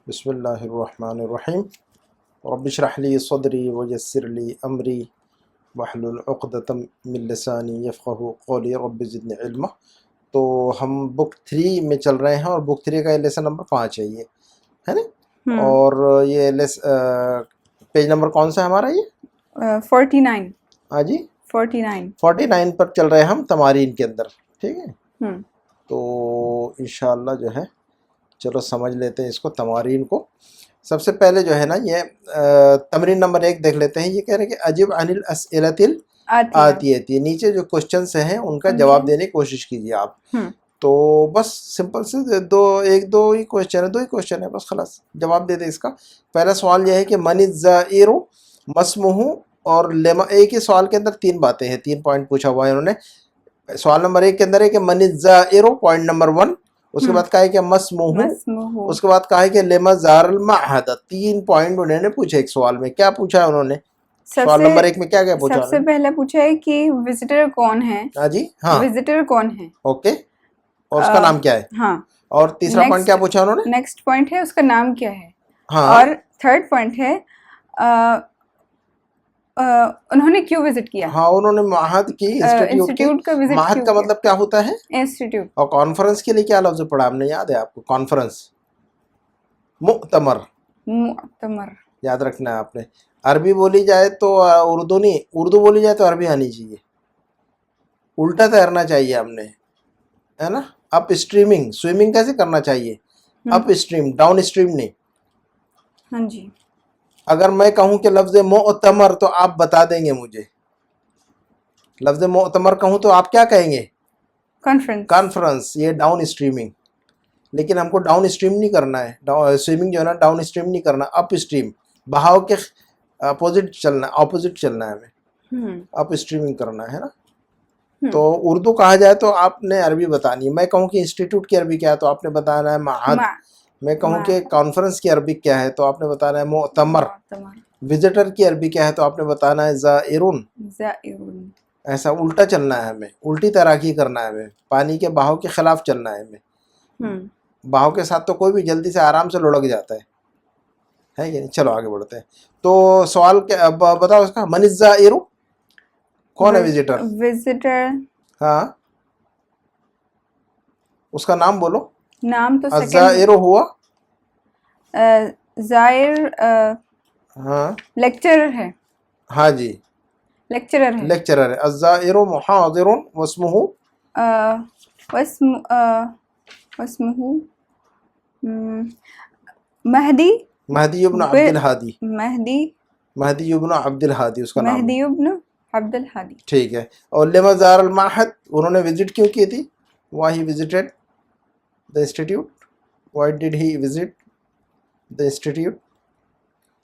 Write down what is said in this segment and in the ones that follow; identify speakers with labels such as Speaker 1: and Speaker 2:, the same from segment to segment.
Speaker 1: بسم اللہ الرحمن الرحیم رب اشرح لی صدری ویسر لی امری واحلل عقدۃ من لسانی یفقہوا قولی رب زدنی علما۔ تو ہم بک 3 میں چل رہے ہیں اور بک 3 کا یہ لیسن نمبر 5 ہے، یہ ہے نا؟ اور یہ پیج نمبر کون سا ہے ہمارا؟ یہ
Speaker 2: 49۔
Speaker 1: ہاں جی
Speaker 2: 49
Speaker 1: پر چل رہے ہیں ہم تمارین کے اندر، ٹھیک ہے؟ تو انشاءاللہ جو ہے چلو سمجھ لیتے ہیں اس کو، تمارین کو۔ سب سے پہلے جو ہے نا یہ تمرین نمبر 1 دیکھ لیتے ہیں۔ یہ کہہ رہے ہیں کہ اجب عن الاسئلۃ الآتیۃ، نیچے جو کوشچنس ہیں ان کا جواب دینے کی کوشش کیجیے آپ۔ تو بس سمپل سے دو ہی کوشچن ہے بس، خلاص جواب دے دیں اس کا۔ پہلا سوال یہ ہے کہ من الزائر مسمہ، اور ایک ہی سوال کے اندر 3 باتیں ہیں، 3 پوائنٹ پوچھا ہوا ہے انہوں نے۔ سوال نمبر 1 کے اندر ہے کہ من الزائر، پوائنٹ نمبر 1۔ اس کے بعد کہا ہے کہ مسمہ، اس کے بعد کہا ہے کہ لما زار المعہد۔ 3 پوائنٹ انہوں نے پوچھے ایک سوال میں۔ کیا پوچھا ہے انہوں نے سوال نمبر 1 میں؟ کیا پوچھا؟
Speaker 2: سب سے پہلے پوچھا ہے کہ وزٹر کون ہے۔
Speaker 1: ہاں جی، ہاں
Speaker 2: وزٹر کون ہے،
Speaker 1: اوکے، اور اس کا نام کیا ہے؟
Speaker 2: ہاں۔
Speaker 1: اور تیسرا پوائنٹ کیا پوچھا انہوں نے؟
Speaker 2: نیکسٹ پوائنٹ ہے اس کا نام کیا ہے،
Speaker 1: ہاں۔
Speaker 2: اور تھرڈ پوائنٹ ہے انہوں نے کیوں وزٹ کیا۔
Speaker 1: ہاں، انہوں نے معہد کی، انسٹیٹیوٹ
Speaker 2: کا وزٹ،
Speaker 1: معہد کا مطلب کیا ہوتا ہے؟
Speaker 2: انسٹیٹیوٹ۔
Speaker 1: اور کانفرنس کے لیے کیا لفظ پڑھا ہم نے، یاد ہے آپ کو؟ کانفرنس، مؤتمر،
Speaker 2: مؤتمر
Speaker 1: یاد رکھنا ہے آپ نے۔ عربی بولی جائے تو اردو نہیں، اردو بولی جائے تو عربی آنی چاہیے، الٹا تیرنا چاہیے ہم نے، ہے نا؟ اپ اسٹریمنگ، سوئمنگ کیسے کرنا چاہیے؟ اپ اسٹریم، ڈاؤن اسٹریم نہیں۔
Speaker 2: ہاں جی۔
Speaker 1: اگر میں کہوں کہ لفظ مؤتمر تو آپ بتا دیں گے مجھے، لفظ مؤتمر کہوں تو آپ کیا کہیں گے؟ کانفرنس، یہ ڈاؤن اسٹریمنگ۔ لیکن ہم کو ڈاؤن اسٹریم نہیں کرنا ہے، سوئمنگ جو ہے نا ڈاؤن اسٹریم نہیں کرنا، اپ اسٹریم، بہاؤ کے اپوزٹ چلنا ہے ہمیں، اپ اسٹریمنگ کرنا ہے نا۔ تو اردو کہا جائے تو آپ نے عربی بتانی ہے۔ میں کہوں کہ انسٹیٹیوٹ کی عربی کیا ہے تو آپ نے بتانا ہے معہد۔ میں کہوں کہ کانفرنس کی عربی کیا ہے تو آپ نے بتانا ہے مؤتمر۔ وزٹر کی عربی کیا ہے تو آپ نے بتانا ہے زائرون۔ ایسا الٹا چلنا ہے ہمیں، الٹی تیراکی کرنا ہے ہمیں، پانی کے بہاؤ کے خلاف چلنا ہے ہمیں۔ بہاؤ کے ساتھ تو کوئی بھی جلدی سے آرام سے لڑک جاتا ہے کہ نہیں؟ چلو آگے بڑھتے ہیں۔ تو سوال بتاؤ اس کا، من الزائر، کون ہے وزٹر؟
Speaker 2: وزٹر،
Speaker 1: ہاں اس کا نام بولو۔
Speaker 2: نام تو
Speaker 1: الزائر ہوا
Speaker 2: زائر،
Speaker 1: ہاں
Speaker 2: لیکچرر ہے۔
Speaker 1: ہاں جی،
Speaker 2: لیکچرر ہے۔
Speaker 1: لیکچرر ہے۔ الزائر محاضر واسمہ،
Speaker 2: واسمہ مہدی،
Speaker 1: مہدی ابن عبد الہادی،
Speaker 2: مہدی
Speaker 1: ابن عبد الہادی اس کا نام ہے۔
Speaker 2: مہدی ابن عبد الہادی،
Speaker 1: ٹھیک ہے۔ اور لما زار المعہد، انہوں نے وزٹ کیوں کی تھی؟ why he visited the institute, why did he visit the institute؟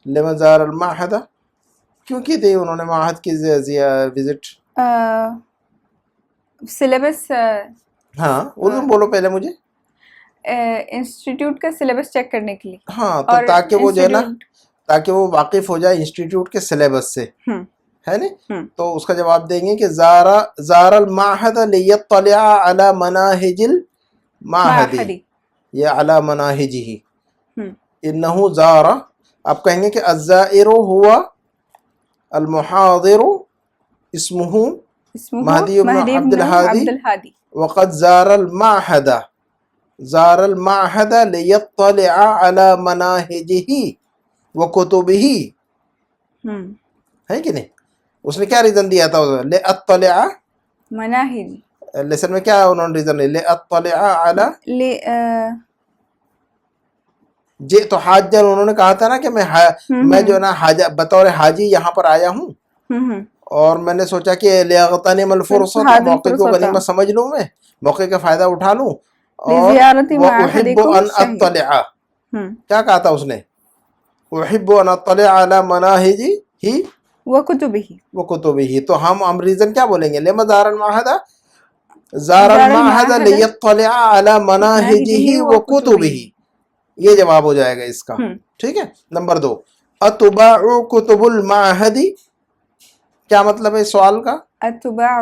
Speaker 1: لما زار المعہد، کیوں کی تھی انہوں نے معہد کی وزٹ؟
Speaker 2: سلیبس،
Speaker 1: ہاں اردو بولو پہلے مجھے۔
Speaker 2: انسٹیٹیوٹ کا سلیبس چیک کرنے کے لیے۔
Speaker 1: ہاں، تو تاکہ وہ جو ہے نا، تاکہ وہ واقف ہو جائے انسٹیٹیوٹ کے سلیبس سے، ہے نا؟ تو اس کا جواب دیں گے کہ زار المعہد لیطلع علی مناہج المعہد، یہ علی مناہجہ، انہ زار۔ آپ کہیں گے کہ الزائر ہوا المحاضر اسمہ مہدی ابن عبد الہادی، وقد زار المعہد لیطلع علی مناہجہ وکتبہ، ہے کہ نہیں؟ اس نے کیا ریزن دیا تھا؟ لیطلع
Speaker 2: مناہج،
Speaker 1: لیسن میں کیا انہوں نے ریزن لیا؟ لیطلع علی جئت حاجا، انہوں نے کہا تھا نا کہ میں جو ہے نا بطور حاجی یہاں پر آیا ہوں، اور میں نے سوچا کہ لیغتنم الفرصۃ، موقع کو غنیمت سمجھ لوں، میں موقع کا فائدہ اٹھا لوں، اور وأحب ان اطلع، کیا کہا تھا اس نے؟ احب ان اطلع علی مناہجہ وکتبہ۔ تو ہم ریزن کیا بولیں گے؟ لما زار المعہد، زار المعہد لیطلع علی مناہجہ وکتبہ، یہ جواب ہو جائے گا اس کا، ٹھیک ہے۔ نمبر 2، اتباع کتب المعہد، کیا مطلب ہے اس سوال کا؟
Speaker 2: اتباع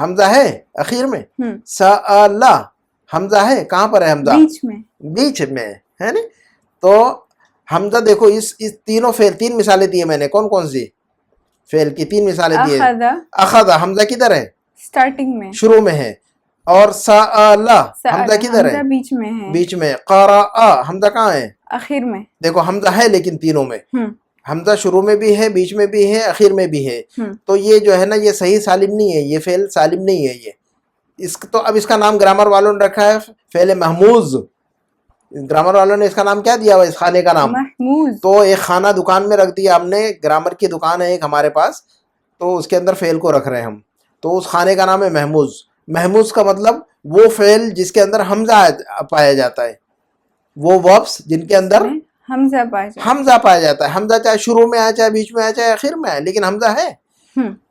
Speaker 1: حمزہ ہے اخیر میں. سألا حمزہ ہے کہاں پر ہے حمزہ؟ بیچ میں ہے نا. تو حمزہ دیکھو اس تینوں فعل 3 مثالیں دی ہیں میں نے. کون کون سی فعل کی 3 مثالیں دی ہیں؟ اخذ حمزہ کدھر ہے؟
Speaker 2: اسٹارٹنگ میں
Speaker 1: شروع میں ہے. اور سألا حمزہ کدھر ہے؟
Speaker 2: بیچ میں ہے.
Speaker 1: بیچ میں. قرأ حمزہ کہاں ہے؟
Speaker 2: اخیر میں. دیکھو
Speaker 1: حمزہ ہے لیکن تینوں میں حمزہ شروع میں بھی ہے, بیچ میں بھی ہے, اخیر میں بھی ہے. تو یہ جو ہے نا یہ صحیح سالم نہیں ہے, یہ فعل سالم نہیں ہے یہ. تو اب اس کا نام گرامر والوں نے رکھا ہے فعل محموز. گرامر والوں نے اس کا نام کیا دیا ہوا اس کھانے کا نام؟
Speaker 2: محموز.
Speaker 1: تو ایک کھانا دکان میں رکھ دیا ہم نے, گرامر کی دکان ہے ایک ہمارے پاس, تو اس کے اندر فعل کو رکھ رہے ہیں ہم. تو اس کھانے کا نام ہے محموز. محموز کا مطلب وہ فعل جس کے اندر حمزہ پایا جاتا ہے, وہ وربس جن کے اندر حمزہ پایا جاتا ہے. حمزہ چاہے شروع میں آئے, چاہے بیچ میں آئے, چاہے آخر میں آئے, لیکن حمزہ ہے.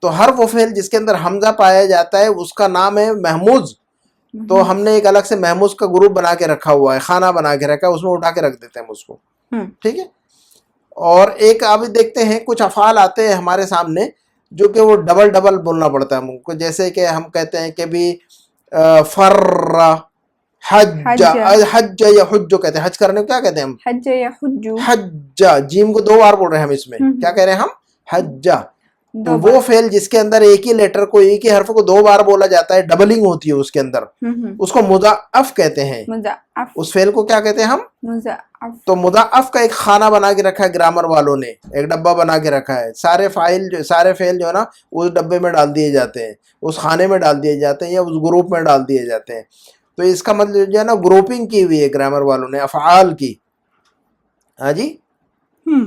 Speaker 1: تو ہر وہ فعل جس کے اندر حمزہ پایا جاتا ہے اس کا نام ہے محموز. تو ہم نے ایک الگ سے محموز کا گروپ بنا کے رکھا ہوا ہے, خانہ بنا کے رکھا ہے, اس میں اٹھا کے رکھ دیتے ہیں اس کو. ٹھیک ہے. اور ایک اب دیکھتے ہیں کچھ افعال آتے ہیں ہمارے سامنے جو کہ وہ ڈبل بولنا پڑتا ہے ہم کو. جیسے کہ ہم کہتے ہیں کہ بھی فر حج, حج یا حج کہتے ہیں. حج کرنے کو کیا کہتے ہیں ہم؟
Speaker 2: حج یا حجو.
Speaker 1: حج جیم کو 2 بار بول رہے ہیں ہم اس میں. کیا کہہ رہے ہیں ہم؟ حجہ. تو وہ فعل جس کے اندر ایک ہی لیٹر کو, ایک ہی حرف کو 2 بار بولا جاتا ہے, ڈبلنگ ہوتی ہے اس کے اندر, اس کو مضاعف کہتے ہیں. اس فعل کو کیا کہتے ہیں ہم؟ مضاعف. تو مضاعف کا ایک خانہ بنا کے رکھا ہے گرامر والوں نے, ایک ڈبہ بنا کے رکھا ہے. سارے فعل جو ہے نا اس ڈبے میں ڈال دیے جاتے ہیں, اس خانے میں ڈال دیے جاتے ہیں, یا اس گروپ میں ڈال دیے جاتے ہیں. تو اس کا مطلب جو ہے نا گروپنگ کی ہوئی ہے گرامر والوں نے افعال کی. ہاں جی,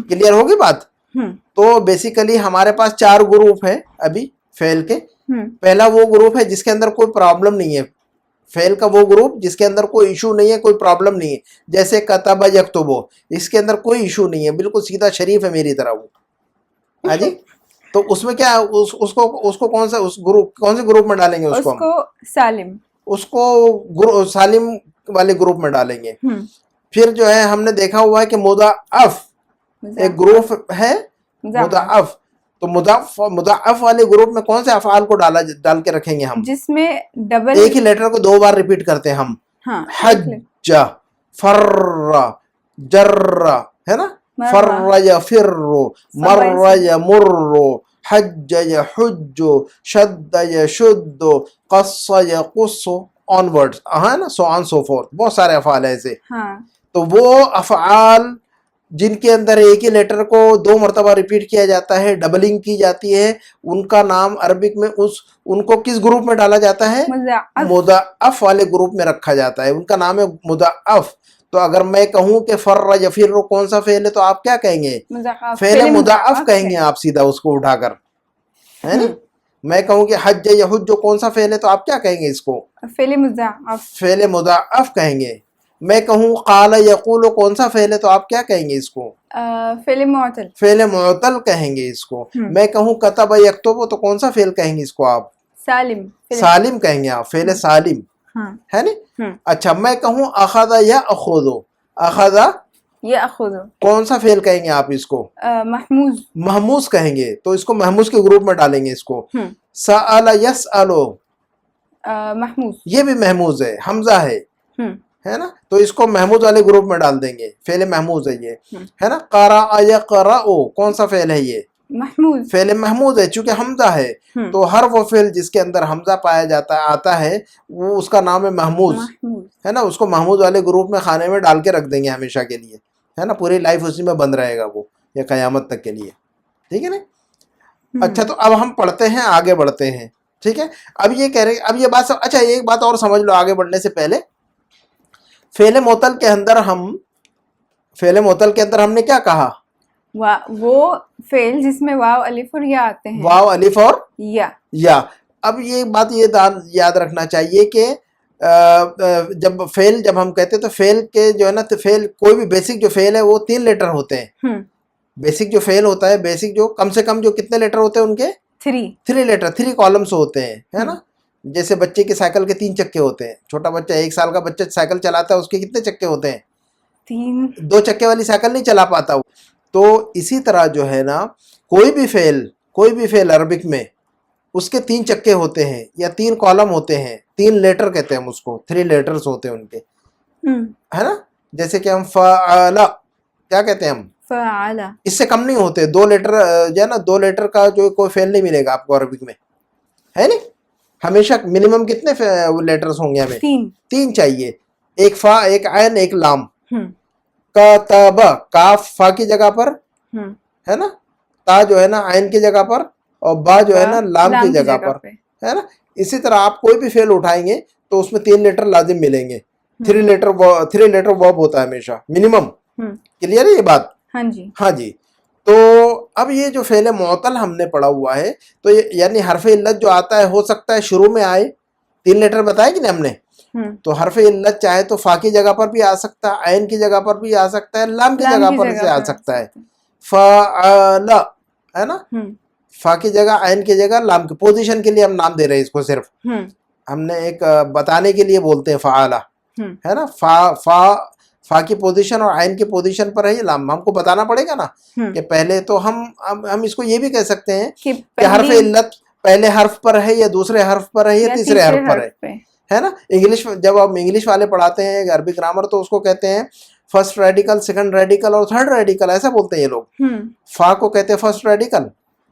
Speaker 1: کلیئر ہوگی بات؟ تو بیسیکلی ہمارے پاس 4 گروپ ہیں ابھی فعل کے. پہلا وہ گروپ ہے جس کے اندر کوئی پرابلم نہیں ہے, فعل کا وہ گروپ جس کے اندر کوئی ایشو نہیں ہے, کوئی پرابلم نہیں ہے. جیسے کتب یکتب, اس کے اندر کوئی ایشو نہیں ہے, بالکل سیدھا شریف ہے میری طرح وہ. ہاں جی. تو اس میں کیا اس کو کون سے گروپ میں ڈالیں گے؟ اس کو
Speaker 2: سالم,
Speaker 1: اس کو سالم والے گروپ میں ڈالیں گے. پھر جو ہے ہم نے دیکھا ہوا ہے کہ مضاعف ایک گروپ ہے, مضاعف. تو مضاعف والے گروپ میں کون سے افعال کو ڈال کے رکھیں گے ہم؟
Speaker 2: جس میں ڈبل
Speaker 1: ایک ہی لیٹر کو 2 بار ریپیٹ کرتے ہیں ہم. حج, فر, جر, ہے نا, فر یفر, مر یمر, حج یحج, شد یشد, قص یقص, آن ورڈز, ہے نا, سو آن سو فورتھ. بہت سارے افعال ہیں ایسے. تو وہ افعال جن کے اندر ایک ہی لیٹر کو 2 مرتبہ ریپیٹ کیا جاتا ہے, ڈبلنگ کی جاتی ہے, ان کا نام عربک میں ان کو کس گروپ میں ڈالا جاتا ہے؟ مضاعف والے گروپ میں رکھا جاتا ہے. ان کا نام ہے مضاعف. تو اگر میں کہوں کہ فر یفر کون سا فعل ہے تو آپ کیا کہیں گے؟ فعل مضاعف کہیں گے آپ سیدھا اس کو اٹھا کر, ہے نا. میں کہوں کہ حج یحج جو کون سا فعل ہے تو آپ کیا کہیں گے؟ اس کو فعل مضاعف کہیں گے. میں کہوں قال یقول کون سا فعل ہے تو آپ کیا کہیں گے؟ اس کو فعل معطل کہیں گے اس کو. میں کہوں کتب یکتب تو کون سا فعل کہیں گے اس کو آپ؟ سالم کہیں گے آپ, فعل سالم, ہے نا. اچھا, میں کہوں اخذ یاخذ, اخذ یاخذ کون سا فعل کہیں گے آپ اس کو؟ محموز کہیں گے. تو اس کو محموز کے گروپ میں ڈالیں گے اس کو. سأل یسأل, محموز, یہ بھی محموز ہے, حمزہ ہے نا. تو اس کو محموز والے گروپ میں ڈال دیں گے, فعل محموز ہے یہ, ہے نا. قرأ یقرأ کون سا فعل ہے یہ؟ محموز, فعل محموز ہے چونکہ حمزہ ہے. تو ہر وہ فعل جس کے اندر حمزہ پایا جاتا ہے آتا ہے وہ اس کا نام ہے محموز, ہے نا. اس کو محموز والے گروپ میں خانے میں ڈال کے رکھ دیں گے ہمیشہ کے لیے, ہے نا. پوری لائف اسی میں بند رہے گا وہ, یا قیامت تک کے لیے. ٹھیک ہے نا. اچھا, تو اب ہم پڑھتے ہیں, آگے بڑھتے ہیں. ٹھیک ہے. اب یہ کہہ رہے, اب یہ بات اچھا ایک بات اور سمجھ لو آگے بڑھنے سے پہلے. فعل معطل کے اندر ہم نے کیا کہا؟
Speaker 2: وہ فعل جس میں واو الف اور یا آتے ہیں,
Speaker 1: واو الف اور یا. اب یہ بات یہ یاد رکھنا چاہیے کہ جب ہم کہتے ہیں تو فعل کے جو ہے نا, تو فعل کوئی بھی بیسک جو فعل ہے وہ 3 لیٹر ہوتے ہیں. بیسک جو فعل ہوتا ہے, بیسک جو کم سے کم جو کتنے لیٹر ہوتے ہیں ان کے؟ 3 لیٹر, 3 کالمس ہوتے ہیں, ہے نا. جیسے بچے کے سائیکل کے 3 چکے ہوتے ہیں. چھوٹا بچہ 1 سال کا بچہ سائیکل چلاتا ہے, اس کے کتنے چکے ہوتے ہیں؟ 3. 2 چکے والی سائیکل نہیں چلا پاتا. تو اسی طرح جو ہے نا کوئی بھی فعل عربک میں اس کے 3 چکے ہوتے ہیں یا 3 کالم ہوتے ہیں, 3 لیٹر کہتے ہیں ہم اس کو, 3 لیٹرز ہوتے ہیں ان کے, ہے نا. جیسے کہ ہم فعل کیا کہتے ہیں ہم,
Speaker 2: فعل,
Speaker 1: اس سے کم نہیں ہوتے, 2 لیٹر جو ہے نا, 2 لیٹر کا جو کوئی فعل نہیں ملے گا آپ کو عربک میں, ہے نہیں. ہمیشہ منیمم کتنے لیٹرز ہوں گے ہمیں, 3 چاہیے, ایک فا, ایک عین, ایک لام. کتب, کاف فا کی جگہ پر ہے نا, تا جو ہے نا عین کی جگہ پر, اور با جو ہے نا لام کی جگہ پر, ہے نا. اسی طرح آپ کوئی بھی فعل اٹھائیں گے تو اس میں 3 لیٹر لازم ملیں گے. 3 لیٹر ورب ہوتا ہے ہمیشہ منیمم. کلیئر ہے یہ بات؟
Speaker 2: ہاں جی.
Speaker 1: ہاں جی. تو اب یہ جو فعل معطل ہم نے پڑھا ہوا ہے, تو یعنی حرف علت جو آتا ہے ہو سکتا ہے شروع میں آئے, 3 لیٹر بتائے کہ نہیں ہم نے, تو حرف علت چاہے تو فا کی جگہ پر بھی آ سکتا ہے, عین کی جگہ پر بھی آ سکتا ہے, لام کی جگہ پر سے آ سکتا ہے. فعل ہے نا, فا کی جگہ, عین کی جگہ, لام کی. پوزیشن کے لیے ہم نام دے رہے ہیں اس کو, صرف ہم نے ایک بتانے کے لیے بولتے ہیں فعالہ, ہے نا. فا کی پوزیشن اور عین کی پوزیشن پر ہے یہ لام. ہم کو بتانا پڑے گا نا کہ پہلے تو ہم اس کو یہ بھی کہہ سکتے ہیں کہ حرف علت پہلے حرف پر ہے یا دوسرے حرف پر ہے یا تیسرے حرف پر ہے نا. انگلش, جب ہم انگلش والے پڑھاتے ہیں عربی گرامر, تو اس کو کہتے ہیں فرسٹ ریڈیکل, سیکنڈ ریڈیکل اور تھرڈ ریڈیکل, ایسا بولتے ہیں یہ لوگ. فا کو کہتے ہیں فرسٹ ریڈیکل,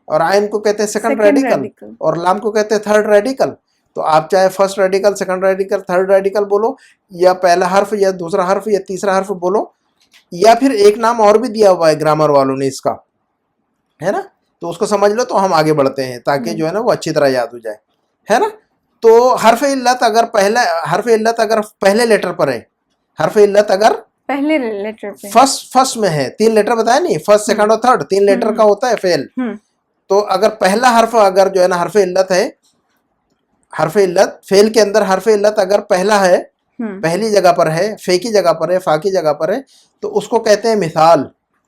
Speaker 1: اور عین کو کہتے ہیں سیکنڈ ریڈیکل, اور لام کو کہتے ہیں تھرڈ ریڈیکل. تو آپ چاہے first radical, second radical, third radical بولو, یا پہلا حرف یا دوسرا حرف یا تیسرا حرف بولو, یا پھر ایک نام اور بھی دیا ہوا ہے گرامر والوں نے اس کا, ہے نا. تو اس کو سمجھ لو تو ہم آگے بڑھتے ہیں تاکہ جو ہے نا وہ اچھی طرح یاد ہو جائے, ہے نا. تو حرف علت اگر پہلے لیٹر پر ہے, حرف علت اگر
Speaker 2: پہلے لیٹر پہ
Speaker 1: فرسٹ میں ہے, 3 لیٹر بتایا نہیں, فرسٹ, سیکنڈ اور تھرڈ 3 لیٹر کا ہوتا ہے فعل. تو اگر پہلا حرف اگر جو ہے نا حرف علت ہے, حرف علت فعل کے اندر حرف علت اگر پہلا ہے, پہلی جگہ پر ہے, فے کی جگہ پر ہے, فا کی جگہ پر ہے, تو اس کو کہتے ہیں مثال.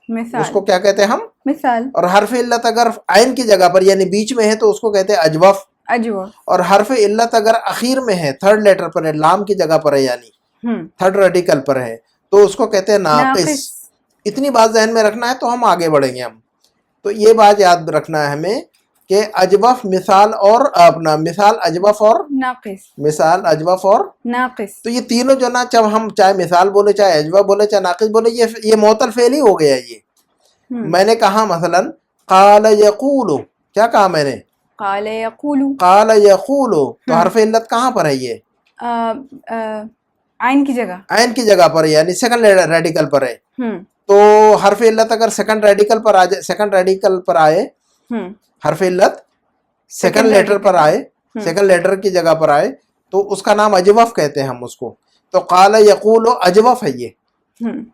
Speaker 1: اس کو کیا کہتے ہیں ہم, مثال. اور حرف علت اگر عین کی جگہ پر یعنی بیچ میں ہے تو اس کو کہتے ہیں اجوف. اور حرف علت اگر اخیر میں ہے, تھرڈ لیٹر پر ہے, لام کی جگہ پر ہے یعنی تھرڈ ریڈیکل پر ہے, تو اس کو کہتے ہیں ناقص. اتنی بات ذہن میں رکھنا ہے تو ہم آگے بڑھیں گے. ہم تو یہ بات یاد رکھنا ہے ہمیں کہ اجوف, مثال اور اپنا مثال, اجوف اور ناقص, مثال, اجوف اور ناقص. تو یہ تینوں جو نا, جب ہم چاہے مثال بولے, چاہے اجوف بولے, چاہے ناقص بولے, یہ معطل فعل ہی ہو گیا. یہ میں نے کہا مثلا قال یقول, کیا کہا میں نے, قال یقول, قال یقول, تو حرف علت کہاں پر ہے, یہ
Speaker 2: عین کی جگہ,
Speaker 1: عین کی جگہ پر ہے یعنی سیکنڈ ریڈیکل پر ہے. تو حرف علت اگر سیکنڈ ریڈیکل پر آ جائے, سیکنڈ ریڈیکل پر آئے, حرف علت سیکنڈ لیٹر پر آئے, سیکنڈ لیٹر کی جگہ پر آئے, تو اس کا نام اجوف کہتے ہیں ہم اس کو. تو قال یقول اجوف ہے. یہ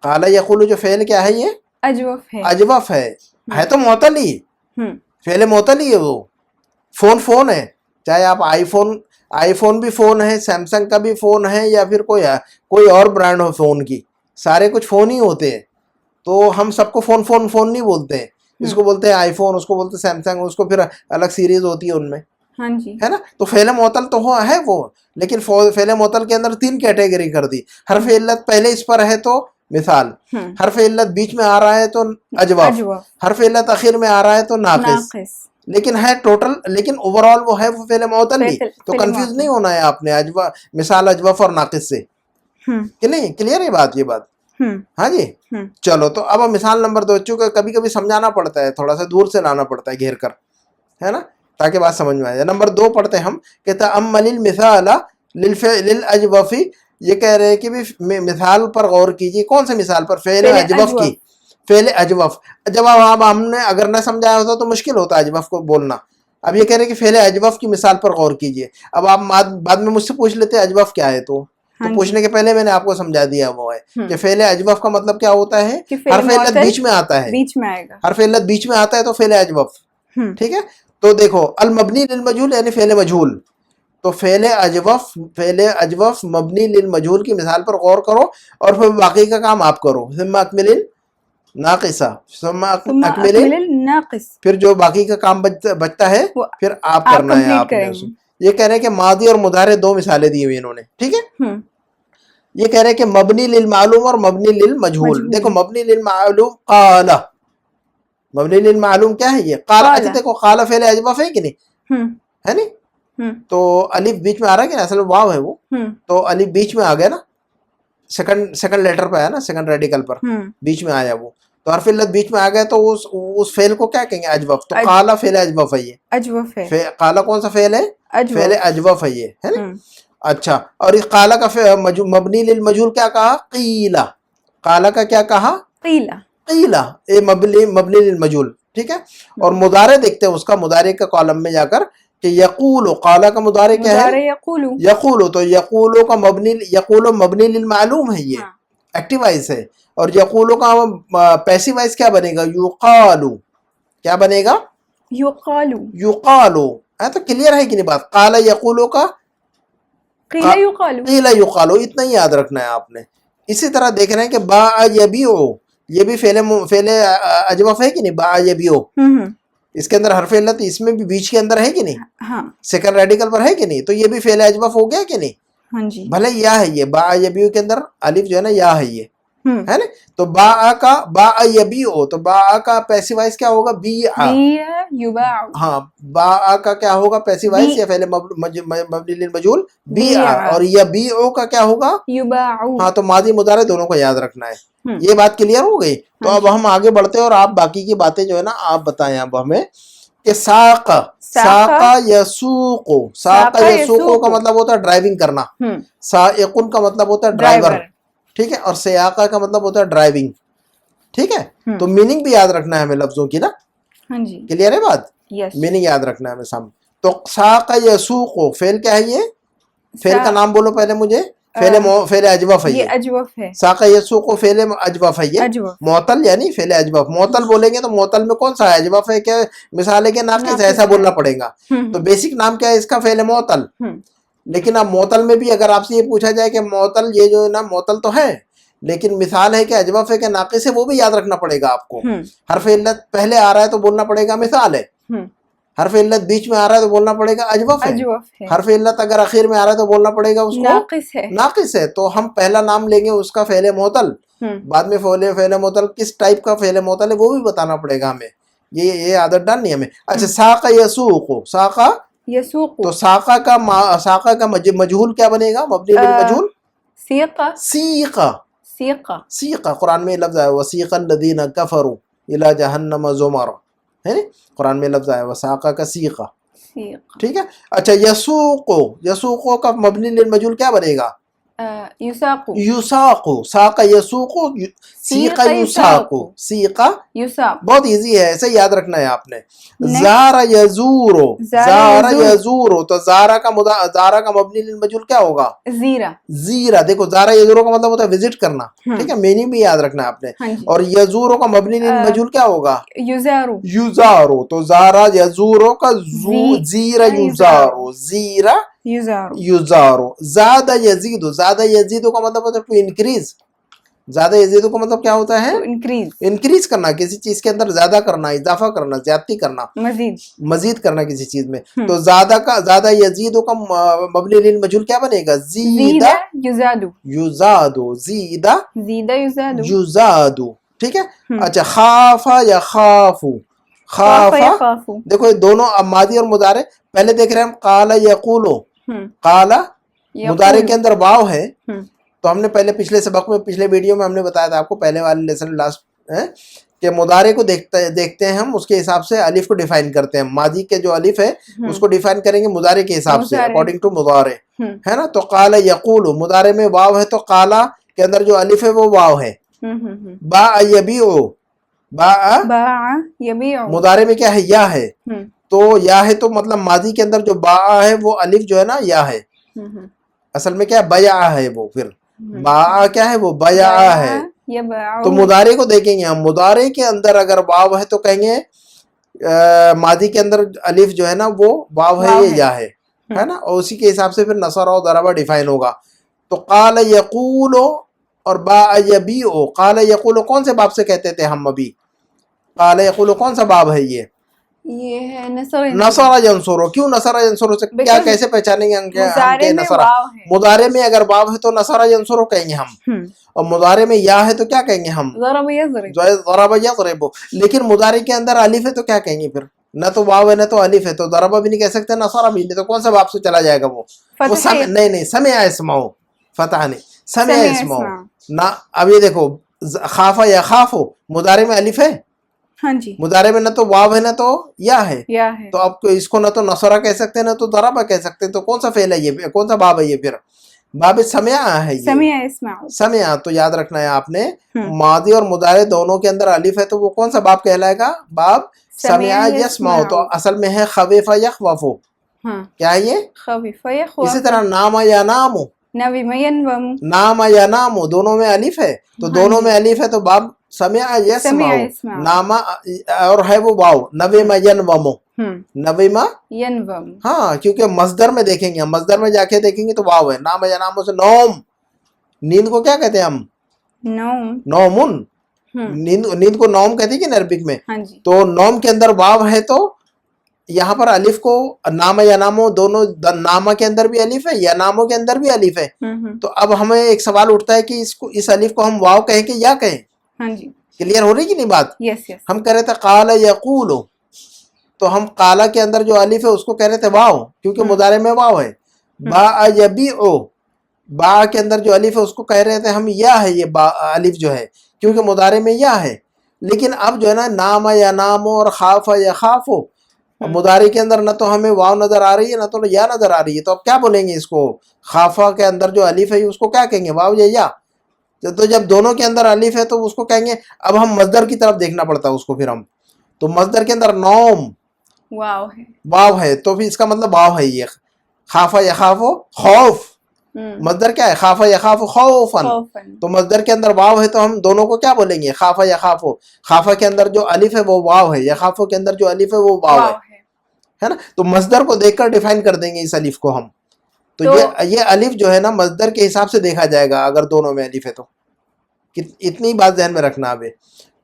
Speaker 1: قال یقول جو فعل کیا ہے, یہ اجوف ہے. اجوف ہے تو معطل ہی, فعل معطل ہی ہے. وہ فون ہے, چاہے آپ آئی فون بھی فون ہے, سیمسنگ کا بھی فون ہے, یا پھر کوئی اور برانڈ ہو فون کی, سارے کچھ فون ہی ہوتے ہیں. تو ہم سب کو فون نہیں بولتے ہیں. اس کو بولتے ہیں آئی فون, اس کو بولتے ہیں سیمسنگ, اس کو پھر الگ سیریز ہوتی ہے ان میں, ہے نا. تو فعل معطل تو ہے وہ, لیکن فعل معطل کے اندر 3 کیٹیگری کر دی. حرف علت پہلے اس پر ہے تو مثال, حرف علت بیچ میں آ رہا ہے تو اجوف, حرف علت اخیر میں آ رہا ہے تو ناقص. لیکن ہے ٹوٹل, لیکن اوور آل وہ ہے وہ فعل معطل ہی. تو کنفیوز نہیں ہونا ہے آپ نے مثال, اجوف اور ناقص سے, کہ نہیں. کلیئر ہے بات, یہ بات. ہاں جی. چلو تو اب مثال نمبر 2, چونکہ کبھی کبھی سمجھانا پڑتا ہے, تھوڑا سا دور سے لانا پڑتا ہے گھیر کر, ہے نا, تاکہ بات سمجھ میں آ جائے. نمبر 2 پڑھتے ہیں ہم کہ تأمل المثال للاجوف. یہ کہہ رہے ہیں کہ بھی مثال پر غور کیجیے. کون سے مثال پر, فعل اجوف کی, فعل اجوف. جب ہم نے اگر نہ سمجھایا ہوتا تو مشکل ہوتا اجوف کو بولنا. اب یہ کہہ رہے ہیں کہ فعل اجوف کی مثال پر غور کیجیے. اب آپ بعد میں مجھ سے پوچھ لیتے اجوف کیا ہے, تو پوچھنے کے پہلے میں نے آپ کو سمجھا دیا وہ ہے کہ فعل اجوف کا مطلب کیا ہوتا ہے, حرف علت بیچ میں آتا ہے, بیچ میں آئے گا, حرف علت بیچ میں آتا ہے تو فعل اجوف. ٹھیک ہے. تو دیکھو المبنی للمجہول یعنی فعل مجہول. تو فعل اجوف مبنی للمجہول کی مثال پر غور کرو, اور پھر باقی کا کام آپ کرو. ثم اکمل ناقصہ, ثم اکمل ناقص, پھر جو باقی کا کام بچتا ہے پھر آپ کرنا ہے. آپ نے یہ کہہ رہے ہیں کہ ماضی اور مضارع 2 مثالیں دی ہوئی انہوں نے. ٹھیک ہے. یہ کہہ رہے ہیں کہ مبنی للمعلوم اور مبنی للمجہول. دیکھو مبنی للمعلوم قال, مبنی للمعلوم کیا ہے, یہ قال. اچھا دیکھو قال فعل اجوف ہے کہ نہیں, ہے نہیں,
Speaker 2: ہم
Speaker 1: تو الف بیچ میں آ رہا ہے کہ اصل میں واو ہے وہ,
Speaker 2: ہم
Speaker 1: تو الف بیچ میں آ گیا نا, سیکنڈ لیٹر پہ آیا نا, سیکنڈ ریڈیکل پر
Speaker 2: ہم
Speaker 1: بیچ میں آیا وہ, تو حرف علت بیچ میں آ گیا تو اس فعل کو کیا کہیں گے؟ اجوف. تو قالا فعل اجوف ہے یہ.
Speaker 2: اجوف ہے,
Speaker 1: قالا کون سا فعل ہے؟ فعل
Speaker 2: اجوف.
Speaker 1: اجوف ہے یہ, ہے نا.
Speaker 2: ہم
Speaker 1: اچھا, اور اس قالا کا مبنی للمجہول کیا کہا؟ قیلا. قالا کا کیا کہا؟
Speaker 2: قیلا.
Speaker 1: قیلا, اے مبنی للمجہول. ٹھیک ہے, اور مضارع دیکھتے ہیں اس کا, مضارع کا کالم میں جا کر کہ یقول. قالا کا مضارع کیا ہے؟
Speaker 2: مضارع یقولو.
Speaker 1: یقولو. تو یقولو کا یقولو مبنی للمعلوم ہے یہ, ایکٹیو وائز ہے. اور یقولو کا پیسیو وائز کیا بنے گا؟ یقالو. کیا بنے گا؟
Speaker 2: یقالو.
Speaker 1: یقالو. تو کلیئر ہے کہ نہیں بات؟ قالا یقولو کا
Speaker 2: قیلا یقالو.
Speaker 1: قیلا یقالو, اتنا ہی یاد رکھنا ہے آپ نے. اسی طرح دیکھ رہے ہیں کہ باع یبیع, یہ بھی فعل اجوف ہے کہ نہیں؟ باع یبیع, اس کے اندر حرف علت اس میں بھی بیچ کے اندر ہے کہ نہیں؟
Speaker 2: ہاں
Speaker 1: سیکنڈ ریڈیکل پر ہے کہ نہیں؟ تو یہ بھی فعل اجوف ہو گیا کہ نہیں؟
Speaker 2: ہاں جی.
Speaker 1: بھلے یا ہے یہ, باع یبیع کے اندر الف جو ہے نا یا ہے یہ,
Speaker 2: ہم
Speaker 1: ہے نا. تو باع کا باع یبیع, تو باع کا پیسیو وائز کیا ہوگا؟ بیع.
Speaker 2: بیع یباع.
Speaker 1: ہاں, باع کا کیا ہوگا پیسیو وائز یا فعل مبنی للمجہول؟ بیع. اور یبیع کا کیا ہوگا؟
Speaker 2: یباع.
Speaker 1: ہاں, تو ماضی مضارع دونوں کو یاد رکھنا ہے. یہ بات کلیئر ہو گئی. تو اب ہم آگے بڑھتے ہیں اور آپ باقی کی باتیں جو ہے نا آپ بتائیں اب ہمیں کہ ساق یسوق. ساق یسوق کا مطلب ہوتا ہے ڈرائیونگ کرنا. سائقن کا مطلب ہوتا ہے ڈرائیور. ٹھیک ہے, اور سیاقہ کا مطلب ہوتا ہے ڈرائیونگ. ٹھیک ہے, تو میننگ بھی یاد رکھنا ہے ہمیں لفظوں کی نا.
Speaker 2: ہاں جی.
Speaker 1: کلیئر ہے بات؟
Speaker 2: یس.
Speaker 1: میننگ یاد رکھنا ہے ہمیں سامنے. تو ساق یسوق فعل کیا ہے یہ؟ فعل کا نام بولو پہلے مجھے. فعل اجوف ہے
Speaker 2: یہ
Speaker 1: یہ.
Speaker 2: اجوف ہے.
Speaker 1: ساق یسوق فعل اجوف ہے یہ.
Speaker 2: اجوف.
Speaker 1: معطل یعنی فعل اجوف. معطل بولیں گے تو معطل میں کون سا ہے؟ اجوف ہے کہ مثال ہے کہ ناقص ہے؟ ایسا بولنا پڑے گا. تو بیسک نام کیا ہے اس کا؟ فعل معطل. لیکن اب معطل میں بھی اگر آپ سے یہ پوچھا جائے کہ معطل یہ جو ہے نا معطل تو ہے لیکن مثال ہے کہ اجوف ہے کہ ناقص ہے, وہ بھی یاد رکھنا پڑے گا آپ کو. حرف علت پہلے آ رہا ہے تو بولنا پڑے گا مثال ہے. حرف علت بیچ میں آ رہا ہے تو بولنا پڑے گا اجوف ہے. حرف علت اگر اخیر میں آ رہا ہے تو بولنا پڑے گا اس کو ناقص ہے. تو ہم پہلا نام لیں گے اس کا فعل معطل, بعد میں فعل معطل کس ٹائپ کا فعل معطل ہے وہ بھی بتانا پڑے گا ہمیں. یہ عادت ڈالنی ہے ہمیں. اچھا, ساق یسوق. ساق
Speaker 2: یسوق.
Speaker 1: تو ساقہ کا مجہول کیا بنے گا؟ مبنی للمجہول
Speaker 2: سیقہ.
Speaker 1: سیقہ.
Speaker 2: سیقہ.
Speaker 1: سیقہ قرآن میں لفظ آیا وسیق الذین کفروا الی جہنم زمرا, ہے نا قرآن میں لفظ آیا وساقہ کا سیقہ. ٹھیک ہے. اچھا, یسوق. یسوق کا مبنی للمجہول کیا بنے گا؟
Speaker 2: یساق.
Speaker 1: یساق. ساق یسوق سیق یساق. سیق
Speaker 2: یساق.
Speaker 1: بہت ایزی ہے, ایسے یاد رکھنا ہے آپ نے. زار یزور. زار یزور. تو زارا کا مبنی للمجہول کیا ہوگا؟
Speaker 2: زیرا.
Speaker 1: زیرا. دیکھو زارا یزورو کا مطلب ہوتا ہے وزٹ کرنا. ٹھیک ہے, میننگ بھی یاد رکھنا ہے آپ نے. اور یزورو کا مبنی للمجہول کیا ہوگا؟
Speaker 2: یزارو.
Speaker 1: یزارو. تو زارا یزورو کا زیرا یزارو. زیرا یزارو. زیادہ یزیدو. زیادہ یزیدو کا مطلب ہوتا ہے ٹو انکریز. زیادہ یزیدو کا مطلب کیا ہوتا ہے؟ انکریز کرنا, کسی چیز کے اندر زیادہ کرنا, اضافہ کرنا, زیادتی کرنا, مزید کرنا کسی چیز میں. تو زیادہ یزیدو کا مبنی للمجہول کیا بنے گا؟ زیدہ
Speaker 2: یزادو.
Speaker 1: یزادو. زیدہ
Speaker 2: یزادو.
Speaker 1: یزادو. ٹھیک ہے. اچھا, خافا یا خافو. خافا. دیکھو یہ دونوں اب ماضی اور مضارع. پہلے دیکھ رہے ہیں ہم قال یقولو. قال مضارع کے اندر واو ہے, تو ہم نے پہلے پچھلے سبق میں پچھلے ویڈیو میں ہم نے بتایا تھا آپ کو پہلے والے لیسن لاسٹ کہ مضارع کو دیکھتے ہیں ہم, اس کے حساب سے الف کو ڈیفائن کرتے ہیں. ماضی کے جو الف ہے اس کو ڈیفائن کریں گے مضارع کے حساب سے اکارڈنگ ٹو مضارع, ہے نا. تو قال یقول مضارع میں واو ہے تو قال کے اندر جو الف ہے وہ واو ہے. باع یبیع. باع مضارع میں کیا ہے؟ یا ہے. تو یا ہے تو مطلب ماضی کے اندر جو باع ہے وہ الف جو ہے نا یا ہے. اصل میں کیا بیع ہے وہ, پھر باع کیا ہے وہ بیع ہے. تو مضارع کو دیکھیں گے ہم, مضارع کے اندر اگر واو ہے تو کہیں گے ماضی کے اندر الف جو ہے نا وہ واو ہے یہ یا ہے نا, اور اسی کے حساب سے پھر نصر و ضربہ ڈیفائن ہوگا. تو قال یقول اور باع یبیع. قال یقول کون سے باب سے کہتے تھے ہم ابھی؟ قال یقول کون سا باب ہے یہ
Speaker 2: ہے
Speaker 1: نصر ینصر. کیوں نصر ینصر سے کیا کیسے پہچانیں گے ہم کہ نصر؟ مضارع میں اگر باب ہے تو نصر ینصر کہیں گے ہم, اور مضارع میں یا ہے تو کیا کہیں گے ہم؟ ضرب یضرب. لیکن مضارع کے اندر الف ہے تو کیا کہیں گے پھر؟ نہ تو واو ہے نہ تو الف ہے, تو ضربہ بھی نہیں کہہ سکتے, نصرہ بھی نہیں, تو کون سا باب سے چلا جائے گا وہ نہیں سمع اسمعو, فتح نہیں, سمع اسمعو نہ. اب یہ دیکھو خافا یا خافو مضارع میں الف ہے,
Speaker 2: ہاں جی,
Speaker 1: مضارع میں نہ تو واو ہے نہ تو یا ہے, تو اب اس کو نہ تو نصرہ کہہ سکتے نہ تو ضربہ کہہ سکتے, تو کون سا فعل ہے یہ, کون سا باب ہے یہ, پھر باب سمع ہے یہ, سمع. تو یاد رکھنا ہے آپ نے, ماضی اور مضارع دونوں کے اندر الف ہے تو وہ کون سا باب کہلائے گا, باب سمع یسمع. تو اصل میں ہے خوف یخوف, کیا ہے یہ, اسی طرح نام یا نامو, نام یا نامو دونوں میں الف ہے, تو دونوں میں الف ہے تو باب سمع یسمع. نام اور ہے وہ واو, نویم ینومو, نویم ہاں, کیونکہ مصدر میں دیکھیں گے, مصدر میں جا کے دیکھیں گے تو واو ہے. نام یا نامو سے نوم, نیند کو کیا کہتے ہیں ہم, نومن, نیند کو نوم کہتے ہیں کہ عربک میں, تو نوم کے اندر واو ہے تو یہاں پر الف کو نام یا نامو دونوں, نامہ کے اندر بھی الف ہے یا ناموں کے اندر بھی الف ہے. تو اب ہمیں ایک سوال اٹھتا ہے کہ اس الف کو ہم واو کہیں کہ یا کہیں, کلیئر ہو رہی کہ نہیں بات. ہم کہہ رہے تھے قال یقول, تو ہم قالا کے اندر جو الف ہے اس کو کہہ رہے تھے واو, کیونکہ مضارع میں واو ہے. با یبیعو, با کے اندر جو الف ہے اس کو کہہ رہے تھے ہم یا ہے, یہ الف جو ہے کیونکہ مضارع میں یا ہے. لیکن اب جو ہے نا نام یا نامو اور خاف یا خافو, مضارع کے اندر نہ تو ہمیں واو نظر آ رہی ہے نہ تو یا نظر آ رہی ہے, تو اب کیا بولیں گے اس کو, خافہ کے اندر جو الف ہے اس کو کیا کہیں گے, واو یا. تو جب دونوں کے اندر الف ہے تو اس کو کہیں گے, اب ہم مصدر کی طرف دیکھنا پڑتا ہے اس کو, پھر ہم تو مصدر کے اندر نوم واو ہے تو پھر اس کا مطلب واو ہے یہ, خافہ یخافو خوف, مصدر کیا ہے, خافہ یخافو خوفن, تو مصدر کے اندر واو ہے تو ہم دونوں کو کیا بولیں گے, خافہ یخافو. خافہ کے اندر جو الف ہے وہ واو ہے, یخافو کے اندر جو الف ہے وہ واو ہے نا. تو مصدر کو دیکھ کر ڈیفائن کر دیں گے اس الف کو ہم, تو یہ الف جو ہے نا مصدر کے حساب سے دیکھا جائے گا اگر دونوں میں الف ہے تو, اتنی بات ذہن میں رکھنا ابھی.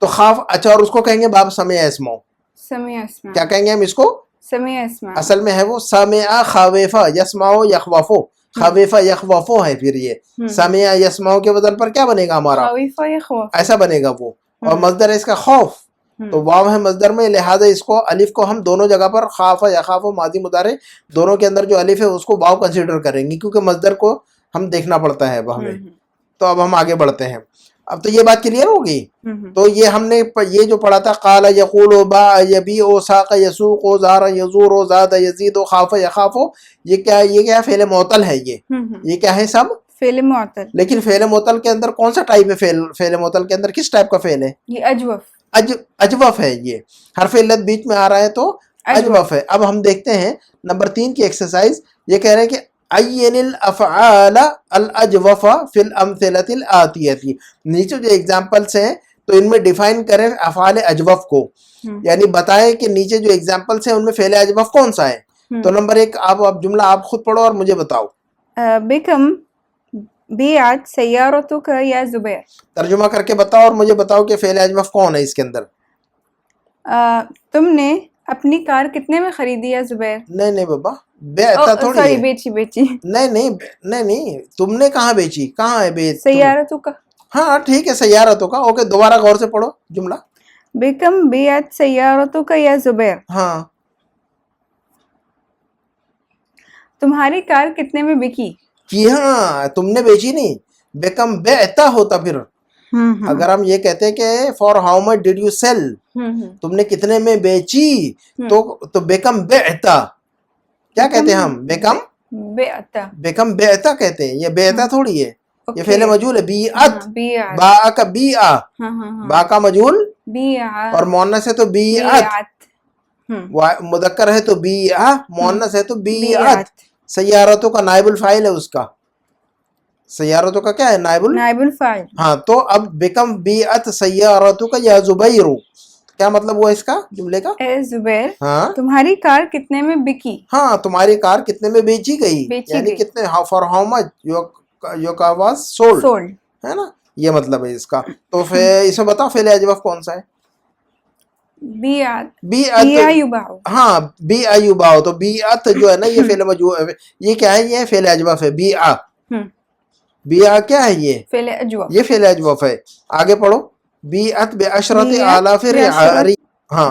Speaker 1: تو خاف, اچھا, اور اس کو کہیں گے باب سمع اسمعو, کیا کہیں گے ہم اس کو, اصل میں ہے وہ سمع خویفہ یسمعو یخوفو, خویفہ یخوفو ہے. پھر یہ سمع یسمعو کے وزن پر کیا بنے گا ہمارا, ایسا بنے گا وہ, اور مصدر ہے اس کا خوف, تو واو ہے مصدر میں, لہٰذا اس کو الف کو ہم دونوں جگہ پر خافہ یخافو ماضی مضارع دونوں کے اندر جو الف ہے اس کو واو کنسیڈر کریں گے, کیونکہ مصدر کو ہم دیکھنا پڑتا ہے اب ہمیں. تو اب ہم آگے بڑھتے ہیں. اب تو یہ بات کلیئر ہوگی. تو یہ ہم نے یہ جو پڑھا تھا, قال یقول با یبیع ساق یسوق زار یزور زاد یزید خاف یخاف, یہ کیا فعل معطل ہے, یہ کیا ہے سب
Speaker 2: فعل معطل.
Speaker 1: لیکن فعل معطل کے اندر کون سا ٹائپ ہے, فعل معطل کے اندر کس ٹائپ کا فعل ہے,
Speaker 2: یہ
Speaker 1: اجوف ہے. یہ حرف علت بیچ میں آ رہا ہے تو اجوف ہے. اب ہم دیکھتے ہیں نمبر 3 کی ایکسرسائز, یہ کہہ رہے ہیں کہ عین الافعال الاجوف فی الامثلۃ الاتیہ, نیچے جو ایگزامپلس ہیں تو ان میں ڈیفائن کریں افعال اجوف کو, یعنی بتائیں کہ نیچے جو ایگزامپلس ہیں ان میں فعل اجوف کون سا ہے. تو نمبر 1 آپ جملہ آپ خود پڑھو اور مجھے بتاؤ.
Speaker 2: بکم بیعت سیارتک یا زبیر,
Speaker 1: ترجمہ کر کے بتاؤ اور مجھے بتاؤ کہ فعل اجوف کون ہے اس کے اندر.
Speaker 2: تم نے اپنی کار کتنے میں خریدی یا زبیر.
Speaker 1: نہیں بابا, بیعتا تھوڑی ہے,
Speaker 2: بیچی.
Speaker 1: نہیں, تم نے کہاں بیچی, کہاں ہے بیچ,
Speaker 2: سیارتک.
Speaker 1: ہاں ٹھیک ہے, سیارتوں کا, اوکے, دوبارہ غور سے پڑھو جملہ.
Speaker 2: بکم بیعت سیارتک یا زبیر,
Speaker 1: ہاں,
Speaker 2: تمہاری کار کتنے میں بکی.
Speaker 1: جی ہاں, تم نے بیچی نہیں, بیکم بیعتا ہوتا. پھر اگر ہم یہ کہتے ہیں کہ for how much did you sell, تم نے کتنے میں بیچی, تو بیکم بیعتا کیا کہتے ہیں ہم, بیکم بیعتا کہتے ہیں. یہ بیعتا تھوڑی ہے, یہ فعل مجہول ہے. بیعت, با کا بیع, با کا مجہول, اور مؤنث ہے تو بیعت, مذکر ہے تو بیع, مؤنث ہے تو بیعت. سیارتوں کا نائب الفاعل ہے اس کا, سیارتوں کا کیا ہے, نائب
Speaker 2: الفاعل.
Speaker 1: ہاں, تو اب بیکم بیعت سیارتوں کا یا زبیر, کیا مطلب ہوا اس کا جملے کا,
Speaker 2: اے زبیر,
Speaker 1: ہاں
Speaker 2: تمہاری کار کتنے میں بکی.
Speaker 1: ہاں, تمہاری کار کتنے میں بیچی گئی, یعنی کتنے, for how much your car was sold, ہے نا, یہ مطلب ہے اس کا. تو اس میں بتاؤ فعل اجوف کون سا ہے. ہاں, بیع یباع, تو بیعت جو ہے نا یہ فعل مجہول, یہ کیا ہے, یہ فعل اجوف ہے. بیع کیا ہے, یہ فعل اجوف ہے. آگے پڑھو. بیعت بعشرۃ آلاف رعال, ہاں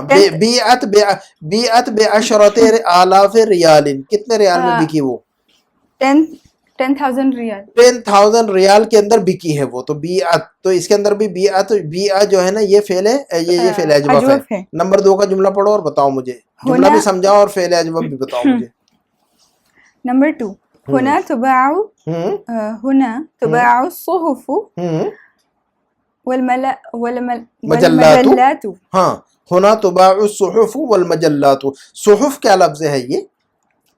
Speaker 1: بیعت بعشرت آلاف ریال، کتنے ریال میں بکی وہ؟
Speaker 2: 10,000 ریال.
Speaker 1: 10,000 ریال کے اندر بکی ہے وہ. تو بیعت، تو اس کے اندر بھی بیعت جو ہے نا یہ فعل ہے، یہ فعل اجوف ہے. نمبر 2 کا جملہ پڑھو اور بتاؤ مجھے، جملہ بھی سمجھاؤ اور فعل اجوف بھی بتاؤ مجھے.
Speaker 2: نمبر 2 هنا تباع الصحف والمجلات.
Speaker 1: ہاں، ہونا تباع الصحف والمجلات. صحف کیا لفظ ہے یہ؟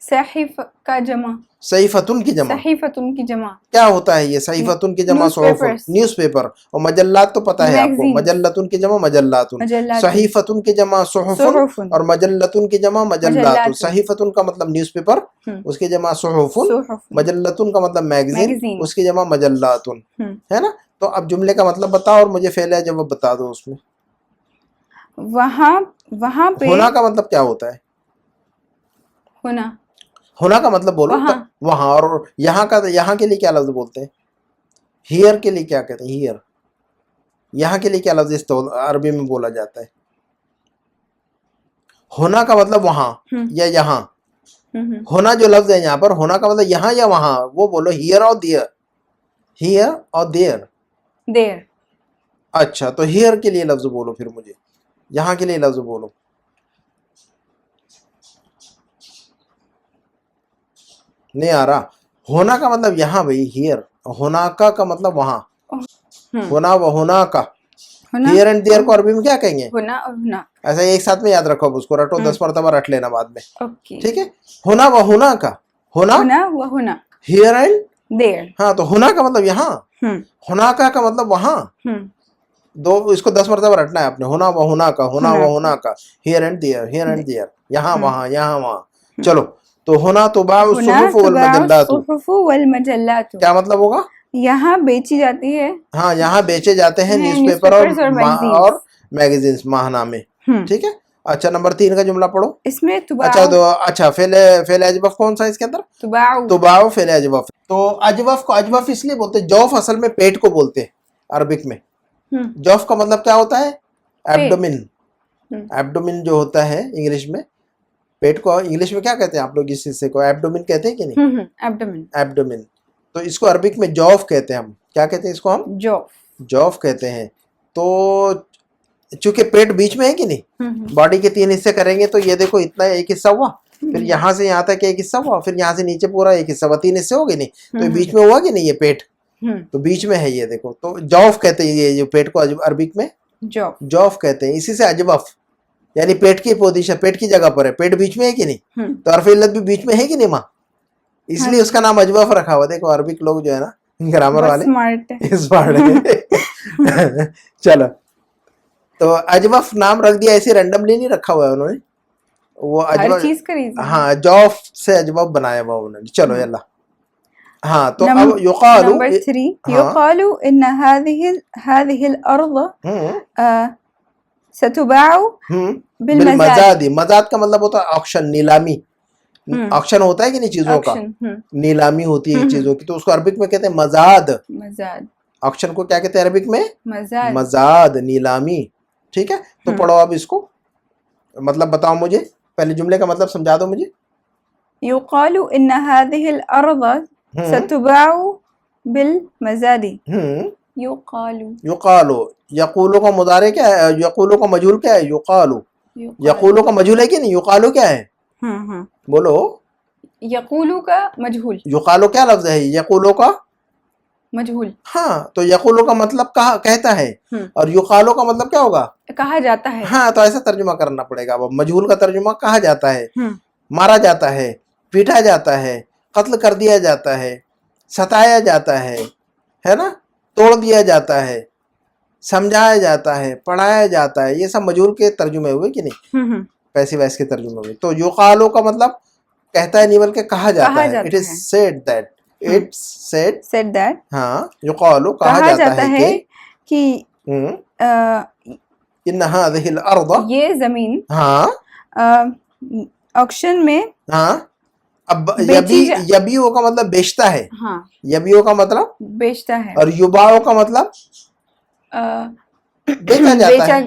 Speaker 2: صحیف کا جمع.
Speaker 1: صحیفتن کی جمع.
Speaker 2: صحیفتن کی جمع
Speaker 1: کیا ہوتا ہے یہ؟ صحیفتن کی جمع صحف، نیوز پیپر. اور مجلات تو پتہ ہے آپ کو، مجلتن کی جمع مجلاتن. صحیفتن کی جمع صحفن اور مجلتن کی جمع مجلاتن. صحیفتن کا مطلب نیوز پیپر، اس کی جمع صحفن. مجلتن کا مطلب میگزین، اس کی جمع مجلاتن، ہے نا؟ تو اب جملے کا مطلب بتاؤ اور مجھے فعل جواب بتا دو اس میں.
Speaker 2: وہاں پہ
Speaker 1: ہونا کا مطلب کیا ہوتا ہے؟ ہونا کا مطلب بولو. وہاں. اور یہاں کے لیے کیا لفظ بولتے ہیں؟ ہیئر کے لیے کیا کہتے ہیں؟ ہیئر. یہاں کے لیے کیا لفظ عربی میں بولا جاتا ہے؟ ہونا کا مطلب وہاں یا یہاں. ہونا جو لفظ ہے یہاں پر، ہونا کا مطلب یہاں یا وہاں. وہ بولو ہیئر اور دیئر. ہیئر اور دیئر. اچھا، تو ہیئر کے لیے لفظ بولو پھر مجھے، یہاں کے لیے لفظ بولو. نہیں آ رہا. ہونا کا مطلب یہاں بھائی، ہیئر. ہونا کا مطلب وہاں. ہونا و ہونا کا. ہیئر اینڈ دیئر کو عربی میں کیا کہیں گے؟
Speaker 2: ہونا اور ہونا.
Speaker 1: ایسا ایک ساتھ میں یاد رکھو، اس کو رٹو 10 مرتبہ رٹ لینا بعد میں. ٹھیک ہے. ہونا و ہونا کا. ہونا
Speaker 2: و ہونا.
Speaker 1: Here and
Speaker 2: there.
Speaker 1: ہاں، تو ہونا کا مطلب یہاں، ہونا کا مطلب وہاں. دو اس کو 10 مرتبہ رٹنا ہے آپ نے. ہونا و ہونا کا، ہونا و ہونا کا. Here and there, here and there. یہاں وہاں، یہاں وہاں. چلو، تو ہونا تباع الصحف
Speaker 2: والمجلات.
Speaker 1: کیا مطلب ہوگا؟
Speaker 2: یہاں بیچی جاتی ہے.
Speaker 1: ہاں، یہاں بیچے جاتے ہیں نیوز پیپر اور میگزینز، ماہنامے. ٹھیک ہے. اچھا، نمبر 3 کا جملہ پڑھو.
Speaker 2: اس میں
Speaker 1: اچھا فعل اجوف کون سا ہے اس کے اندر؟ تباع فعل اجوف. تو اجوف کو اجوف اس لیے بولتے ہیں، جوف اصل میں پیٹ کو بولتے ہیں عربک میں. جوف کا مطلب کیا ہوتا ہے؟ ایبڈومن. ایبڈومن جو ہوتا ہے انگلش میں، پیٹ کو انگلش میں کیا کہتے ہیں آپ لوگ اس حصے کو؟ ایبڈومن کہتے ہیں کہ نہیں؟ ایبڈومن. تو اس کو عربک میں جوف کہتے ہیں. ہم کیا کہتے ہیں اس کو؟ ہم جوف کہتے ہیں. تو چونکہ پیٹ بیچ میں ہے کہ نہیں، باڈی کے 3 حصے کریں گے تو یہ دیکھو اتنا ایک حصہ ہوا، پھر یہاں سے یہاں تک ایک حصہ ہوا، پھر یہاں سے نیچے پورا ایک حصہ ہوا، 3 حصے ہو گئے نہیں، تو بیچ میں ہوا کہ نہیں یہ پیٹ، تو بیچ میں ہے یہ دیکھو. تو جوف کہتے ہیں یہ جو پیٹ کو عربک میں جوف کہتے ہیں. اسی سے اجوف یعنی پیٹ کی پوزیشن، پیٹ کی جگہ پر ہے. پیٹ بیچ میں ہے کہ نہیں، تو حرف علت بھی بیچ میں ہے کہ نہیں ماں، اس لیے اس کا نام اجوف رکھا ہوا. دیکھو عربک لوگ جو ہے نا گرامر والے اسمارٹ ہیں. چلو، تو اجوف نام رکھ دیا، ایسے رینڈملی نہیں رکھا ہوا ہے انہوں نے، وہ اجوف ہاں جوف سے اجوف بنایا ہوا انہوں نے. چلو یلا. ہاں، تو اب یقال
Speaker 2: نمبر 3 یقال ان هذه الارض ستباع
Speaker 1: بالمزاد. مزاد کا مطلب ہوتا ہے آکشن، نیلامی. آکشن ہوتا ہے کہ نہیں چیزوں کا، نیلامی ہوتی ہے چیزوں کی، تو اس کو عربک میں کہتے ہیں مزاد. آکشن کو کیا کہتے ہیں عربک میں؟ مزاد، نیلامی. ٹھیک ہے. تو پڑھو اب اس کو، مطلب بتاؤ مجھے، پہلے جملے کا مطلب سمجھا دو مجھے.
Speaker 2: یقال ان هذه الارض ستباع بالمزاد.
Speaker 1: یقالو. یقولو کا مضارع کیا ہے؟ یقولو کا مجہول کیا ہے؟ یقالو. یقولو کا مجہول ہے کہ نہیں؟ یقالو کیا ہے؟ بولو.
Speaker 2: یقولو کا مجہول.
Speaker 1: یقالو کیا لفظ ہے؟ یقولو کا
Speaker 2: مجہول.
Speaker 1: ہاں، تو یقولو کا مطلب کہتا ہے، اور یقالو کا مطلب کیا ہوگا؟
Speaker 2: کہا جاتا ہے.
Speaker 1: ہاں، تو ایسا ترجمہ کرنا پڑے گا. اب مجہول کا ترجمہ کہا جاتا ہے، مارا جاتا ہے، پیٹا جاتا ہے، قتل کر دیا جاتا ہے، ستایا جاتا ہے نا، توڑ دیا جاتا ہے، سمجھایا جاتا ہے، پڑھایا جاتا ہے. یہ سب مجہول کے ترجمے ہوئے کہ نہیں، پیسے ویس کے ترجمے ہوئے. تو یقالو کا مطلب کہتا ہے نہیں بلکہ کہا جاتا ہے. It is said that. It's said that. ہاں، یقالو کہا جاتا ہے کہ ان هذه الارض،
Speaker 2: یہ زمین،
Speaker 1: ہاں
Speaker 2: آکشن میں،
Speaker 1: ہاں. اب یبیو کا مطلب بیچتا ہے.
Speaker 2: ہاں،
Speaker 1: یبیو کا مطلب
Speaker 2: بیچتا ہے،
Speaker 1: اور یباؤ کا مطلب بیچا جاتا ہے.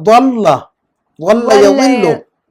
Speaker 1: ضل ضل يضل,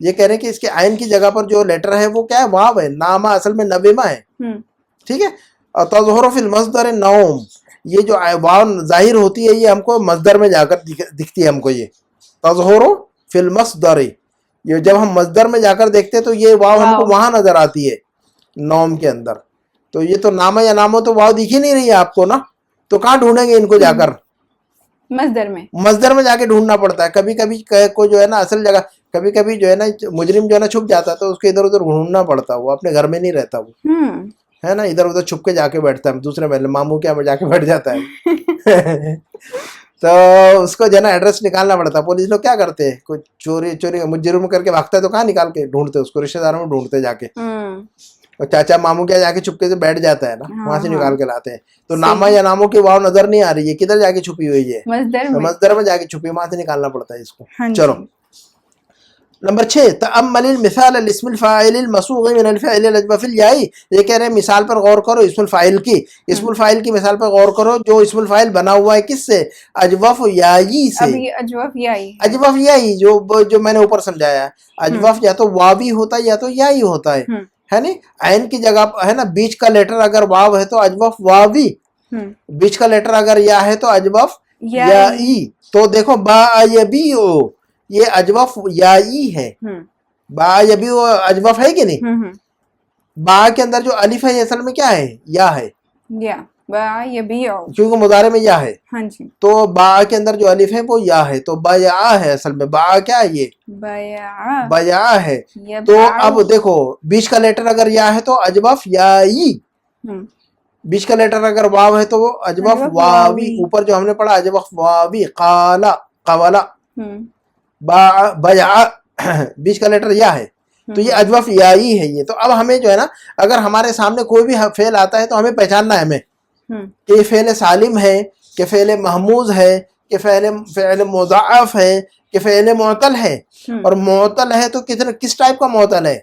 Speaker 1: یہ کہہ رہے ہیں کہ اس کے عین کی جگہ پر جو لیٹر ہے وہ کیا ہے؟ واو ہے. ناما اصل میں نویما ہے. ٹھیک ہے. اور تظہر فی المصدر نوم, یہ جو واو ظاہر ہوتی ہے یہ ہم کو مصدر میں جا کر دکھتی ہے. ہم کو یہ تظہر فی المصدر, یہ جب ہم مصدر میں جا کر دیکھتے ہیں تو یہ واو ہم کو وہاں نظر آتی ہے نوم کے اندر. تو یہ تو نامہ یا نامو تو واو دکھ ہی نہیں رہی ہے آپ کو نا, تو کہاں ڈھونڈیں گے ان کو جا کر؟ مصدر میں جا کے ڈھونڈنا پڑتا ہے. کبھی کبھی کو جو ہے نا اصل جگہ, کبھی کبھی جو ہے نا مجرم جو ہے نا چھپ جاتا ہے تو اس کو ادھر ادھر ڈھونڈنا پڑتا ہے. وہ اپنے گھر میں نہیں رہتا, وہ ہے نا ادھر ادھر چھپ کے جا کے بیٹھتا ہے دوسرے محلے ماموں کے یہاں جا کے بیٹھ جاتا ہے. تو اس کو جو ہے نا ایڈریس نکالنا پڑتا ہے. پولیس لوگ کیا کرتے ہیں, کوئی چوری مجرم کر کے بھاگتا ہے تو کہاں نکال کے ڈھونڈتے اس کو؟ رشتہ داروں میں ڈھونڈتے جا کے, اور چاچا ماموں کے جا کے چھپکے سے بیٹھ جاتا ہے نا, وہاں سے نکال کے لاتے ہیں. تو نامہ یا ناموں کی واو نظر نہیں آ رہی ہے, کدھر جا کے چھپی ہوئی ہے؟ مصدر میں جا کے چھپی, وہاں سے نکالنا پڑتا ہے اس کو. چلو نمبر 6, تأمل المثال الاسم الفاعل المصوغ من الفعل الاجوف الياء. یہ کہہ رہے ہیں مثال پر غور کرو اسم الفاعل کی. اسم الفاعل کی مثال پر غور کرو جو اسم الفاعل بنا ہوا ہے کس سے؟ اجوف یائی سے. اجوف یائی جو میں نے اوپر سمجھایا ہے, اجوف یا تو واوی ہوتا ہے یا تو یائی ہوتا ہے نا. عین کی جگہ ہے نا بیچ کا لیٹر اگر واو ہے تو اجوف واوی, بیچ کا لیٹر اگر یا ہے تو اجوف یائی. تو دیکھو با یبیو, یہ اجوف یائی ہے. با یبیو اجوف ہے کہ نہیں؟ با کے اندر جو الف ہے یہ اصل میں کیا ہے؟ یا ہے, کیونکہ مضارع میں یا ہے. تو با کے اندر جو الف ہے وہ یا ہے, تو بیع ہے اصل میں. با کیا ہے؟ یہ بیع ہے. تو اب دیکھو بیچ کا لیٹر اگر یا ہے تو اجوف یائی, بیچ کا لیٹر اگر واو ہے تو وہ اجوف واوی. اوپر جو ہم نے پڑھا اجوف واوی, قالا قولا. بیع بیچ کا لیٹر یا ہے تو یہ اجوف یائی ہے یہ. تو اب ہمیں جو ہے نا اگر ہمارے سامنے کوئی بھی فعل آتا ہے تو ہمیں پہچاننا ہے ہمیں کہ یہ فعل سالم ہے, کہ فعل محموز ہے, کہ فعل مضاعف ہے, کہ فعل معطل ہے. اور معطل ہے تو کس ٹائپ کا معطل ہے؟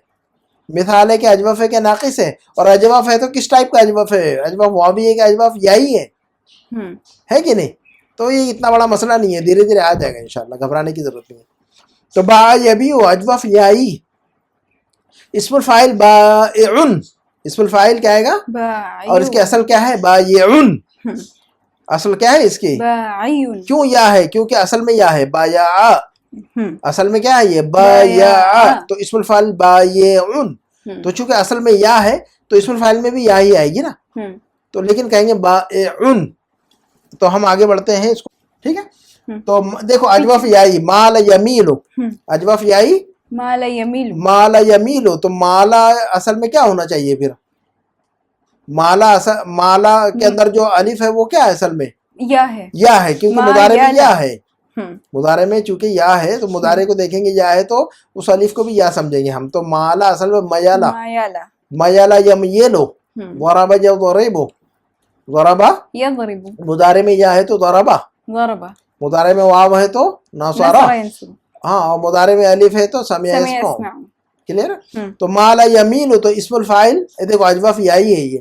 Speaker 1: مثال ہے کہ اجوف ہے کہ ناقص ہے, اور اجوف ہے تو کس ٹائپ کا اجوف ہے؟ اجوف واوی ہے کہ اجوف یائی ہے کہ نہیں؟ تو یہ اتنا بڑا مسئلہ نہیں ہے, دھیرے دھیرے آ جائے گا انشاءاللہ, گھبرانے کی ضرورت نہیں ہے. تو با یبیع اجوف یائی. اسم الفاعل بائع, اسم الفاعل کیا آئے گا؟ اور اس کی اصل کیا ہے؟ بائع. اصل کیا ہے اس کی؟ کیوں یا ہے؟ کیونکہ اصل میں یا ہے. بایع, اصل میں کیا ہے یہ؟ بایع. تو اسم الفاعل بایع, تو چونکہ اصل میں یا ہے تو اسم الفاعل میں بھی یا ہی آئے گی نا. تو لیکن کہیں گے بائع. تو ہم آگے بڑھتے ہیں اس کو, ٹھیک ہے. تو دیکھو اجوف یائی, مال یمیلو, اجوف یائی مالا یمیلو. تو مالا اصل میں کیا ہونا چاہیے پھر؟ مالا کے اندر جو الف ہے وہ کیا ہے اصل میں؟ یا ہے, کیونکہ مضارع میں یا ہے. مضارع میں چونکہ یا ہے تو مضارع کو دیکھیں گے یا ہے تو اس الف کو بھی یا سمجھیں گے ہم. تو مالا اصل میں میالا, میالا یمیلو. ضرب یضرب, ضرب مضارع میں یا ہے تو ضربا, مضارع میں واو ہے تو نصرا, ہاں, اور مضارع میں الف ہے تو سمع یسمع. کلیئر؟ تو مالا یمیل تو اسم الفاعل دیکھو اجوف یائی ہے, یہ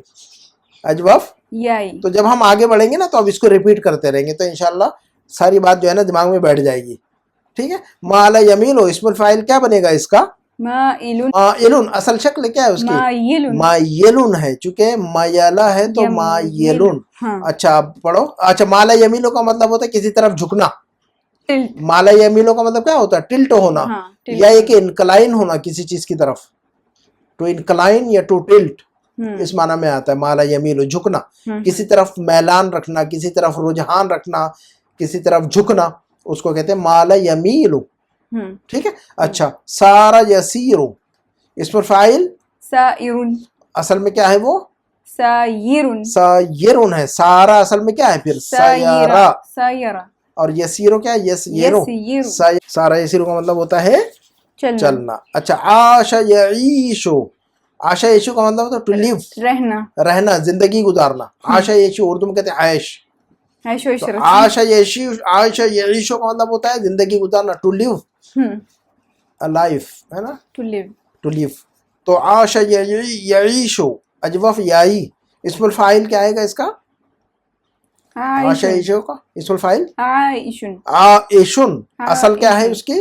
Speaker 1: اجوف یائی. تو جب ہم آگے بڑھیں گے نا تو اب اس کو ریپیٹ کرتے رہیں گے تو انشاءاللہ ساری بات جو ہے نا دماغ میں بیٹھ جائے گی, ٹھیک ہے. مالا یمیل اسم الفاعل کیا بنے گا اس کا؟ مائلون. اصل شکل کیا ہے اس کی؟ مائلون ہے, چونکہ میلا ہے تو مائلون. اچھا پڑھو. اچھا مالا یمیلو کا مطلب ہوتا ہے کسی طرف جھکنا. مالا یمیلو کا مطلب کیا ہوتا ہے؟ ٹلٹ ہونا, یا ایک انکلائن ہونا کسی چیز کی طرف. ٹو انکلائن یا ٹو ٹلٹ اس معنی میں آتا ہے مالا یمیلو, جھکنا, کسی طرف میلان رکھنا, کسی طرف رجحان رکھنا, کسی طرف جھکنا, اس کو کہتے ہیں مالا یمیلو, ٹھیک ہے. اچھا سارا یسیرو, اسم الفاعل
Speaker 2: سائرون,
Speaker 1: اصل میں کیا ہے وہ؟ سایرون ہے. سارا اصل میں کیا ہے پھر؟ سایرا. اور یسیرو کیا ہے؟ یسیرو. سارا یسیرو کا مطلب ہوتا ہے چلنا. اچھا عاش یعیشو, عاش یعیشو کا مطلب ہوتا ہے ٹو لیو, رہنا, زندگی گزارنا. عاش یعیشو اردو میں کہتے ہیں عیش. عاش یعیشو کا مطلب ہوتا ہے زندگی گزارنا, ٹو لیو لائف, ہے نا, ٹو لیو. تو عاش یعیشو اجوف یائی. اسم الفاعل کیا آئے گا اس کا؟ عاش یعیشو کا اسم الفاعل عائشن. اصل کیا ہے اس کی؟